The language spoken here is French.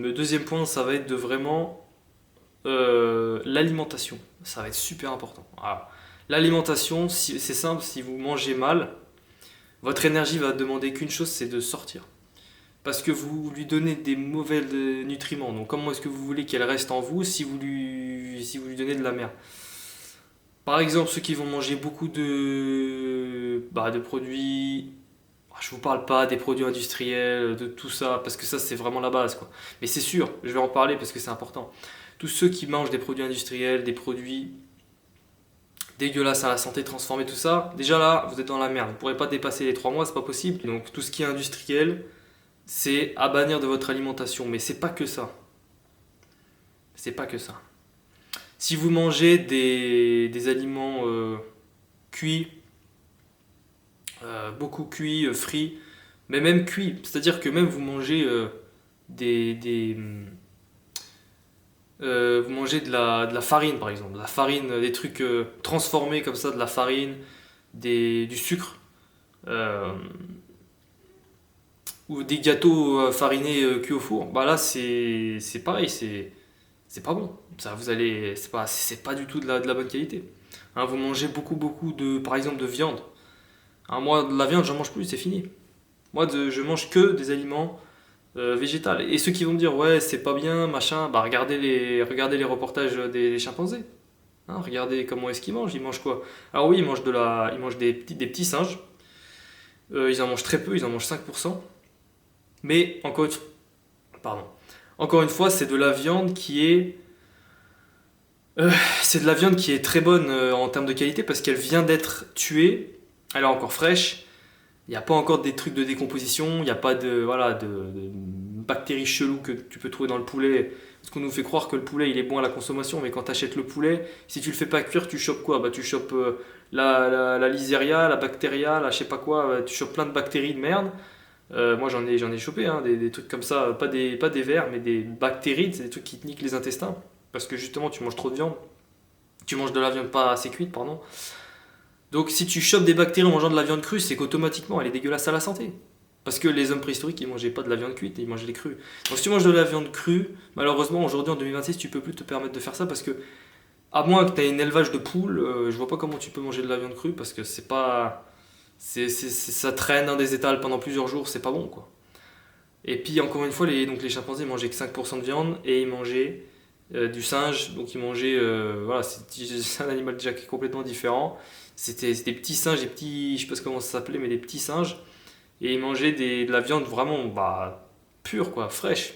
Le deuxième point, ça va être de vraiment l'alimentation. Ça va être super important. Voilà. L'alimentation, c'est simple, si vous mangez mal, votre énergie va demander qu'une chose, c'est de sortir. Parce que vous lui donnez des mauvais nutriments. Donc comment est-ce que vous voulez qu'elle reste en vous si vous lui donnez de la merde? Par exemple, ceux qui vont manger beaucoup de produits. Je vous parle pas des produits industriels, de tout ça, parce que ça c'est vraiment la base quoi. Mais c'est sûr, je vais en parler parce que c'est important. Tous ceux qui mangent des produits industriels, des produits dégueulasses à la santé, transformés, tout ça, déjà là, vous êtes dans la merde. Vous ne pourrez pas dépasser les 3 mois, c'est pas possible. Donc tout ce qui est industriel, c'est à bannir de votre alimentation. Mais c'est pas que ça. C'est pas que ça. Si vous mangez des aliments cuits, beaucoup cuits, frits, mais même cuits, c'est-à-dire que même vous mangez vous mangez de la farine par exemple, de la farine, des trucs transformés comme ça, de la farine, du sucre, euh, ou des gâteaux farinés cuits au four, bah là c'est pareil, c'est pas bon. Ça, vous allez, c'est pas du tout de la bonne qualité. Hein, vous mangez beaucoup de, par exemple, de viande. Hein, moi, de la viande, j'en mange plus, c'est fini. Moi, je mange que des aliments végétales. Et ceux qui vont me dire, ouais, c'est pas bien, machin, bah regardez les reportages des chimpanzés. Hein, regardez comment est-ce qu'ils mangent. Ils mangent quoi? Alors oui, ils mangent des petits singes. Ils en mangent très peu, ils en mangent 5%. Mais pardon. Encore une fois, c'est de la viande qui est c'est de la viande qui est très bonne en termes de qualité parce qu'elle vient d'être tuée, elle est encore fraîche, il n'y a pas encore des trucs de décomposition, il n'y a pas de bactéries cheloues que tu peux trouver dans le poulet. Parce qu'on nous fait croire que le poulet il est bon à la consommation, mais quand tu achètes le poulet, si tu le fais pas cuire, tu chopes quoi? Bah, tu chopes la listeria, la bactéria, la je sais pas quoi, tu chopes plein de bactéries de merde. Moi j'en ai chopé hein, des trucs comme ça, pas des vers, mais des bactéries, c'est des trucs qui te niquent les intestins. Parce que justement tu manges trop de viande, tu manges de la viande pas assez cuite, pardon. Donc si tu chopes des bactéries en mangeant de la viande crue, c'est qu'automatiquement elle est dégueulasse à la santé. Parce que les hommes préhistoriques ils mangeaient pas de la viande cuite, ils mangeaient les crues. Donc si tu manges de la viande crue, malheureusement aujourd'hui en 2026 tu peux plus te permettre de faire ça parce que à moins que tu aies un élevage de poules, je vois pas comment tu peux manger de la viande crue parce que c'est pas ça traîne dans des étals pendant plusieurs jours, c'est pas bon quoi. Et puis encore une fois donc les chimpanzés mangeaient que 5% de viande et ils mangeaient du singe, donc ils mangeaient, voilà, c'est un animal déjà qui est complètement différent. C'était des petits singes, des petits, je sais pas comment ça s'appelait, mais des petits singes, et ils mangeaient de la viande vraiment bah, pure, quoi, fraîche.